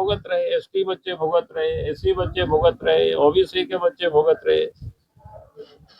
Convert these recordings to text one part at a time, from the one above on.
भुगत रहे, एसटी बच्चे भुगत रहे, एससी बच्चे भुगत रहे, ओबीसी के बच्चे भुगत रहे।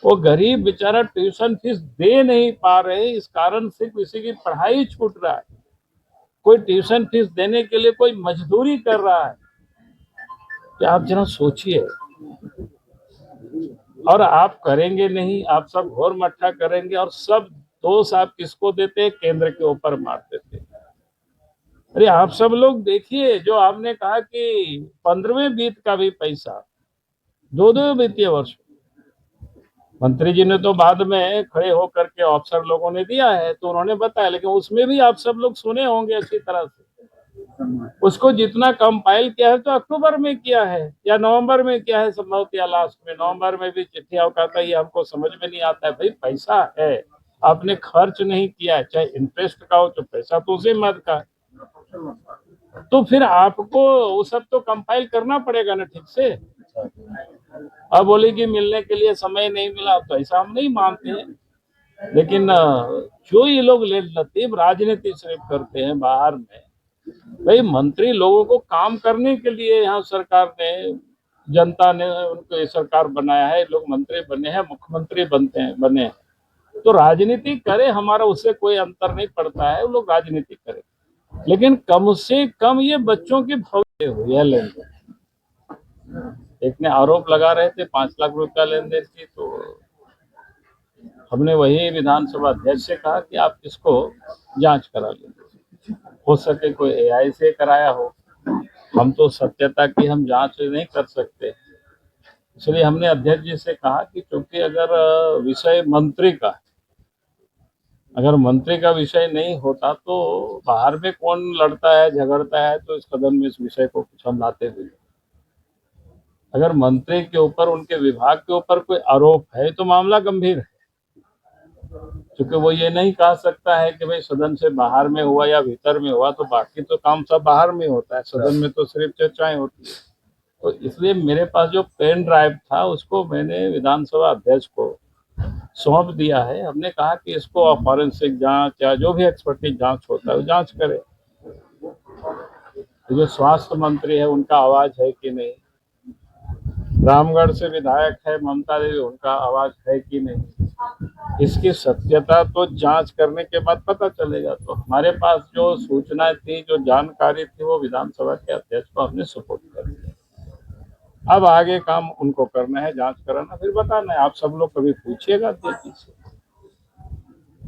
वो गरीब बेचारा ट्यूशन फीस दे नहीं पा रहे, इस कारण से किसी की पढ़ाई छूट रहा है, कोई ट्यूशन फीस देने के लिए कोई मजदूरी कर रहा है। क्या आप जरा सोचिए। और आप करेंगे नहीं, आप सब घोर मट्ठा करेंगे और सब दोष आप किसको देते हैं? केंद्र के ऊपर मार देते हैं। अरे आप सब लोग देखिए, जो आपने कहा कि 15वें वित्त का भी पैसा 2-2 वित्तीय वर्ष, मंत्री जी ने तो बाद में खड़े होकर के अफसर लोगों ने दिया है तो उन्होंने बताया, लेकिन उसमें भी आप सब लोग सुने होंगे अच्छी तरह से। उसको जितना कंपाइल किया है तो अक्टूबर में किया है या नवंबर में किया है संभवतः, या लास्ट में नवंबर में भी चिट्ठियां कहता है, ये हमको समझ में नहीं आता है। भाई पैसा है, आपने खर्च नहीं किया है, चाहे इंटरेस्ट का हो तो पैसा तो उसी मद का, तो फिर आपको वो सब तो कंपाइल करना पड़ेगा ना ठीक से। अब बोले कि मिलने के लिए समय नहीं मिला, तो ऐसा हम नहीं मानते हैं, लेकिन जो ये लोग लतीफ राजनीति सिर्फ करते हैं बाहर में। भाई मंत्री लोगों को काम करने के लिए यहाँ सरकार ने, जनता ने उनको सरकार बनाया है, लोग मंत्री बने हैं, मुख्यमंत्री बनते हैं बने हैं, तो राजनीति करे, हमारा उससे कोई अंतर नहीं पड़ता है, वो लोग राजनीति करें, लेकिन कम से कम ये बच्चों की भविष्य हुई लेंगे। एक ने आरोप लगा रहे थे 5 लाख रुपया लेन देन की, तो हमने वही विधानसभा अध्यक्ष से कहा कि आप इसको जांच करा लीजिए, हो सके कोई एआई से कराया हो, हम तो सत्यता की हम जांच नहीं कर सकते। इसलिए हमने अध्यक्ष जी से कहा कि क्योंकि अगर विषय मंत्री का है, अगर मंत्री का विषय नहीं होता तो बाहर में कौन लड़ता है झगड़ता है, तो इस सदन में इस विषय को कुछ हम लाते हुए, अगर मंत्री के ऊपर, उनके विभाग के ऊपर कोई आरोप है तो मामला गंभीर है, क्योंकि वो ये नहीं कह सकता है कि भाई सदन से बाहर में हुआ या भीतर में हुआ, तो बाकी तो काम सब बाहर में होता है, सदन में तो सिर्फ चर्चाएं होती है। तो इसलिए मेरे पास जो पेन ड्राइव था उसको मैंने विधानसभा अध्यक्ष को सौंप दिया है। हमने कहा कि इसको फॉरेंसिक जांच या जो भी एक्सपर्टीज जांच होता है वो जांच करे। तो जो स्वास्थ्य मंत्री है उनका आवाज है कि नहीं, रामगढ़ से विधायक है ममता देवी, उनका आवाज है कि नहीं, इसकी सत्यता तो जांच करने के बाद पता चलेगा। तो हमारे पास जो सूचनाएं थी, जो जानकारी थी, वो विधानसभा के अध्यक्ष को हमने सपोर्ट कर दिया। अब आगे काम उनको करना है, जांच कराना, फिर बताना है। आप सब लोग कभी पूछिएगा अध्यक्ष से।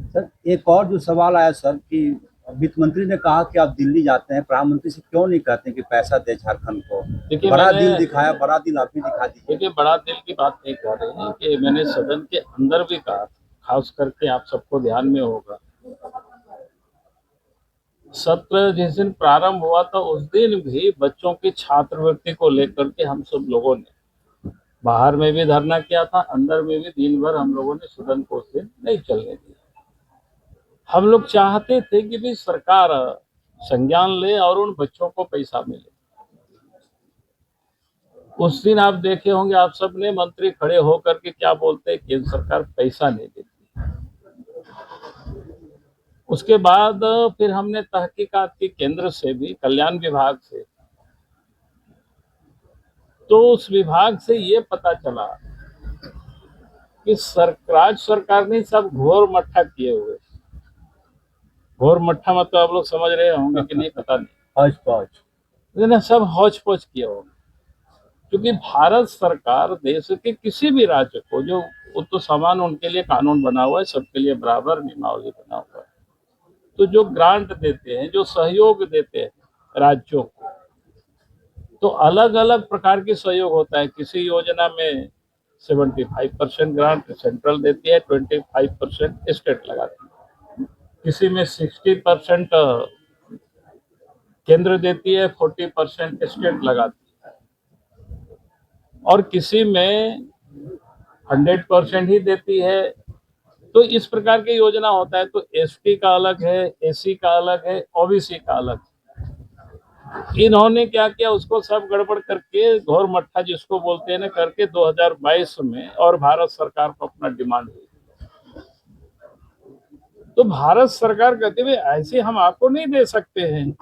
सर एक और जो सवाल आया सर कि वित्त मंत्री ने कहा कि आप दिल्ली जाते हैं, प्रधानमंत्री से क्यों नहीं कहते कि पैसा दे झारखंड को? बड़ा दिल दिखाया, बड़ा दिल आप भी दिखा दीजिए। देखिए बड़ा दिल की बात नहीं कर रहे हैं कि मैंने सदन के अंदर भी कहा, खास करके आप सबको ध्यान में होगा, सत्र जिस दिन प्रारंभ हुआ था उस दिन भी बच्चों की छात्रवृत्ति को लेकर के हम सब लोगों ने बाहर में भी धरना किया था, अंदर में भी दिन भर हम लोगों ने सदन को उस दिन नहीं चलने दिया। हम लोग चाहते थे कि भी सरकार संज्ञान ले और उन बच्चों को पैसा मिले। उस दिन आप देखे होंगे, आप सब ने, मंत्री खड़े होकर के क्या बोलते हैं, केंद्र सरकार पैसा नहीं देती। उसके बाद फिर हमने तहकीकात की केंद्र से भी, कल्याण विभाग से, तो उस विभाग से ये पता चला कि राज्य सरकार ने सब घोर मट्ठा किए हुए। घोर मट्ठा मतलब आप लोग समझ रहे होंगे कि नहीं पता नहीं, हौच पौच, सब हौच पौच किए होंगे। क्योंकि भारत सरकार देश के किसी भी राज्य को, जो वो तो समान उनके लिए कानून बना हुआ है, सबके लिए बराबर नियमावली बना हुआ है, तो जो ग्रांट देते हैं, जो सहयोग देते हैं राज्यों को, तो अलग अलग प्रकार की सहयोग होता है। किसी योजना में 75% ग्रांट सेंट्रल देती है, 25% स्टेट लगाती है, किसी में 60% केंद्र देती है, 40% स्टेट लगाती है, और किसी में 100% ही देती है। तो इस प्रकार की योजना होता है। तो एसटी का अलग है, एसी का अलग है, ओबीसी का अलग है। इन्होंने क्या किया, उसको सब गड़बड़ करके घोर मट्ठा जिसको बोलते हैं ना करके 2022 में, और भारत सरकार को अपना डिमांड हुई। तो भारत सरकार कहते हुए ऐसे हम आपको नहीं दे सकते हैं,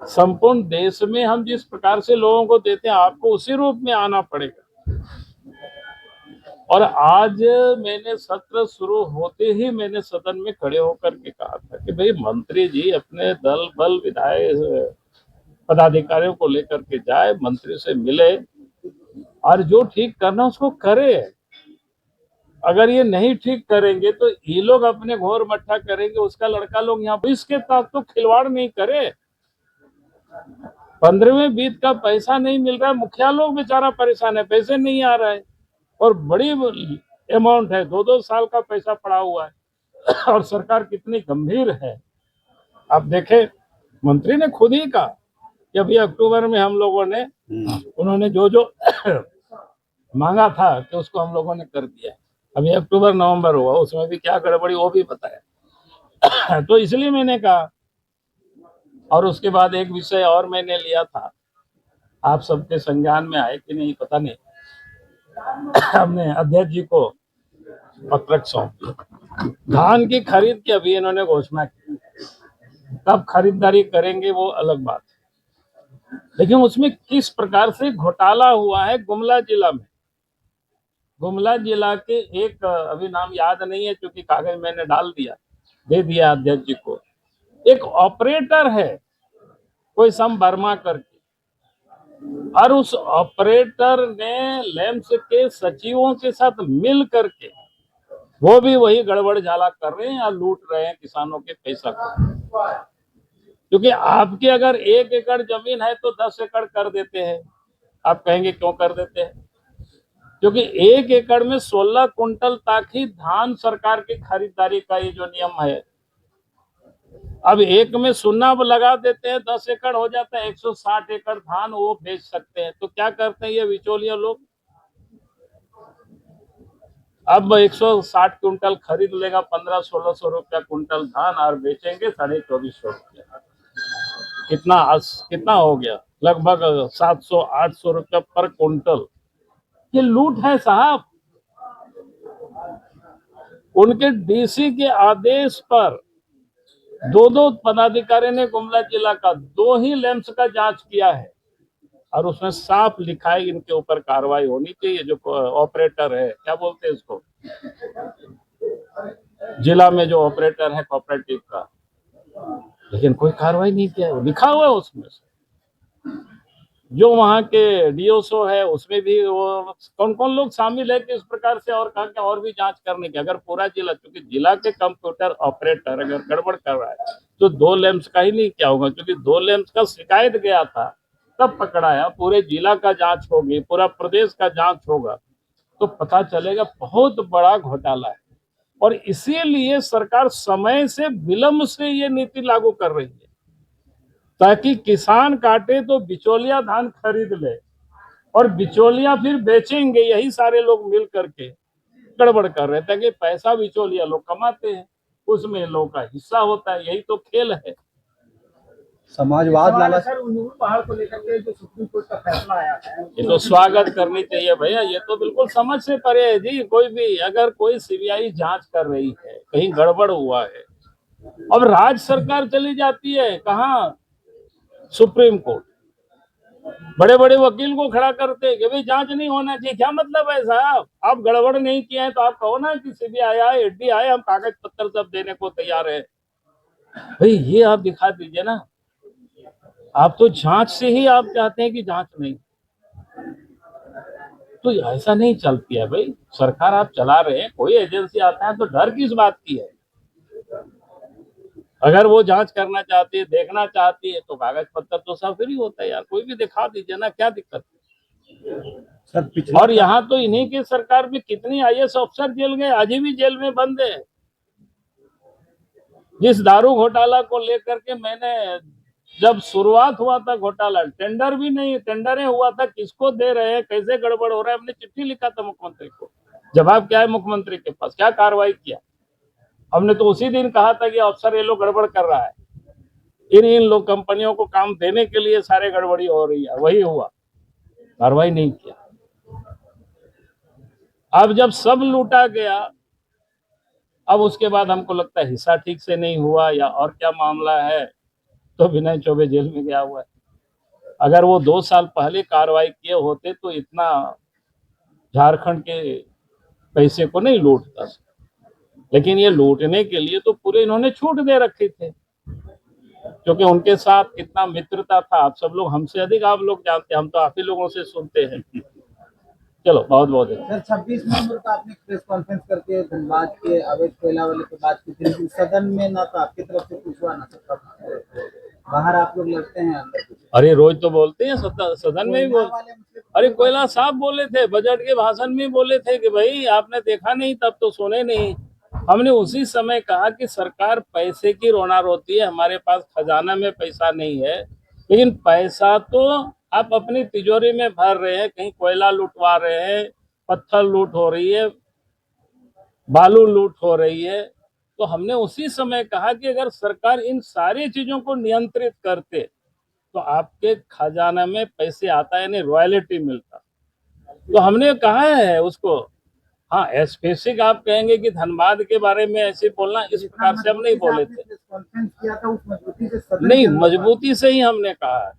संपूर्ण देश में हम जिस प्रकार से लोगों को देते हैं, आपको उसी रूप में आना पड़ेगा। और आज मैंने सत्र शुरू होते ही मैंने सदन में खड़े होकर के कहा था कि भाई मंत्री जी अपने दल बल विधायक पदाधिकारियों को लेकर के जाए, मंत्री से मिले और जो ठीक करना उसको करे। अगर ये नहीं ठीक करेंगे तो ये लोग अपने घोर मट्ठा करेंगे, उसका लड़का लोग यहाँ इसके साथ तो खिलवाड़ नहीं करे। 15वें बीत का पैसा नहीं मिल रहा है, मुखिया लोग बेचारा परेशान है, पैसे नहीं आ रहा है और बड़ी अमाउंट है, 2-2 साल का पैसा पड़ा हुआ है और सरकार कितनी गंभीर है। आप देखें, मंत्री ने खुद ही कहा कि अभी अक्टूबर में हम लोगों ने उन्होंने जो जो मांगा था कि उसको हम लोगों ने कर दिया। अभी अक्टूबर नवंबर हुआ, उसमें भी क्या गड़बड़ी वो भी बताया तो इसलिए मैंने कहा। और उसके बाद एक विषय और मैंने लिया था, आप सबके संज्ञान में आए कि नहीं पता नहीं, हमने अध्यक्ष जी को पत्रक सौंप, धान की खरीद की अभी इन्होंने घोषणा की, कब खरीदारी करेंगे वो अलग बात है, लेकिन उसमें किस प्रकार से घोटाला हुआ है गुमला जिला में। गुमला जिला के एक, अभी नाम याद नहीं है क्योंकि कागज मैंने डाल दिया, दे दिया अध्यक्ष जी को, एक ऑपरेटर है कोई सम वर्मा करके, और उस ऑपरेटर ने लैंप्स के सचिवों के साथ मिल करके वो भी वही गड़बड़ झाला कर रहे हैं या लूट रहे हैं किसानों के पैसा को। क्योंकि आपकी अगर 1 एकड़ जमीन है तो 10 एकड़ कर देते हैं। आप कहेंगे क्यों कर देते हैं? क्योंकि 1 एकड़ में 16 कुंटल तक ही धान सरकार की खरीदारी का ये जो नियम है, अब एक में सुन्ना लगा देते हैं, 10 एकड़ हो जाता है, 160 एकड़ धान वो बेच सकते हैं। तो क्या करते हैं ये बिचौलिया लोग, अब 160 कुंटल खरीद लेगा 1500-1600 रुपया कुंटल धान और बेचेंगे 2450 रुपया। कितना हो गया, लगभग 700-800 रुपया पर कुंटल। ये लूट है साहब। उनके डीसी के आदेश पर 2 पदाधिकारी ने गुमला जिला का 2 ही लैंप्स का जांच किया है और उसमें साफ लिखा है इनके ऊपर कार्रवाई होनी चाहिए। जो ऑपरेटर है, क्या बोलते हैं इसको, जिला में जो ऑपरेटर है कोऑपरेटिव का, लेकिन कोई कार्रवाई नहीं किया है। लिखा हुआ है उसमें से। जो वहां के डीओसओ है उसमें भी वो कौन कौन लोग शामिल है कि इस प्रकार से, और कहा कि और भी जांच करने की। अगर पूरा जिला, क्योंकि जिला के कंप्यूटर ऑपरेटर अगर गड़बड़ कर रहा है तो 2 लैंप्स का ही नहीं क्या होगा, क्योंकि 2 लैंप्स का शिकायत गया था तब पकड़ाया। पूरे जिला का जांच होगी, पूरा प्रदेश का जांच होगा तो पता चलेगा बहुत बड़ा घोटाला है। और इसीलिए सरकार समय से विलंब से ये नीति लागू कर रही है ताकि किसान काटे तो बिचौलिया धान खरीद ले और बिचौलिया फिर बेचेंगे, यही सारे लोग मिल करके गड़बड़ कर रहे हैं ताकि पैसा बिचौलिया लोग कमाते हैं, उसमें लोगों का हिस्सा होता है। यही तो खेल है। समाजवाद लाला सर, पहाड़ को लेकर के जो सुप्रीम कोर्ट का फैसला आया है, ये तो स्वागत करनी चाहिए भैया, ये तो बिल्कुल समझ से परे है जी। कोई भी अगर कोई सीबीआई जांच कर रही है, कहीं गड़बड़ हुआ है, अब राज्य सरकार चली जाती है कहाँ, सुप्रीम कोर्ट, बड़े बड़े वकील को खड़ा करते हैं कि भाई जांच नहीं होना चाहिए। क्या मतलब है साहब, आप गड़बड़ नहीं किए हैं तो आप कहो ना कि सीबीआई आए, ईडी आए, हम कागज पत्तर सब देने को तैयार है। भाई ये आप दिखा दीजिए ना। आप तो जांच से ही आप चाहते हैं कि जांच नहीं, तो ऐसा नहीं चलती है भाई। सरकार आप चला रहे हैं, कोई एजेंसी आता है तो डर किस बात की है। अगर वो जांच करना चाहती है, देखना चाहती है तो कागज पत्तर तो सब फ्री होता है यार, कोई भी दिखा दीजिए ना, क्या दिक्कत है। और यहाँ तो इन्हीं की सरकार में कितनी आईएएस अफसर जेल गए, आज भी जेल में बंद है। जिस दारू घोटाला को लेकर के मैंने, जब शुरुआत हुआ था घोटाला, टेंडर भी नहीं, टेंडरें हुआ था, किसको दे रहे हैं, कैसे गड़बड़ हो रहा है, हमने चिट्ठी लिखा था मुख्यमंत्री को। जवाब क्या है मुख्यमंत्री के पास, क्या कार्रवाई किया? हमने तो उसी दिन कहा था कि अफसर ये लोग गड़बड़ कर रहा है, इन लोग कंपनियों को काम देने के लिए सारे गड़बड़ी हो रही है, वही हुआ, कार्रवाई नहीं किया। अब जब सब लूटा गया, अब उसके बाद हमको लगता है हिस्सा ठीक से नहीं हुआ या और क्या मामला है, तो विनय चौबे जेल में गया हुआ है। अगर वो 2 साल पहले कार्रवाई किए होते तो इतना झारखंड के पैसे को नहीं लूटता। लेकिन ये लूटने के लिए तो पूरे इन्होंने छूट दे रखी थी, क्योंकि उनके साथ कितना मित्रता था आप सब लोग हमसे अधिक आप लोग जानते हैं, हम तो आप ही लोगों से सुनते हैं। चलो बहुत बहुत सर 26 नवंबर को आपने प्रेस कॉन्फ्रेंस करके धनबाद के अवैध कोयला वाले पे बात की थी, लेकिन सदन में ना तो आपकी तरफ से कुछ हुआ ना बाहर आप लोग लड़ते हैं अंदर। अरे रोज तो बोलते हैं सदन में भी बोल। वाले मुझसे अरे कोयला साहब बोले थे, बजट के भाषण में बोले थे कि भाई आपने देखा नहीं तब तो सुने नहीं। हमने उसी समय कहा कि सरकार पैसे की रोना रोती है, हमारे पास खजाना में पैसा नहीं है, लेकिन पैसा तो आप अपनी तिजोरी में भर रहे हैं, कहीं कोयला लुटवा रहे हैं, पत्थर लूट हो रही है, बालू लूट हो रही है। तो हमने उसी समय कहा कि अगर सरकार इन सारी चीजों को नियंत्रित करते तो आपके खजाना में पैसे आता, यानी रॉयल्टी मिलता। तो हमने कहा है उसको। हाँ, स्पेसिफिक आप कहेंगे कि धनबाद के बारे में ऐसे बोलना, इस प्रकार से हम नहीं बोले थे। कॉन्फ्रेंस किया था उस मजबूती से सदन नहीं, के अंदर मजबूती से ही हमने कहा है,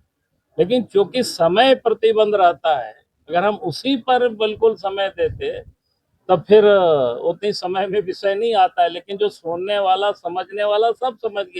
लेकिन चूंकि समय प्रतिबंध रहता है, अगर हम उसी पर बिल्कुल समय देते तब फिर उतनी समय में विषय नहीं आता है। लेकिन जो सुनने वाला समझने वाला सब समझ गया।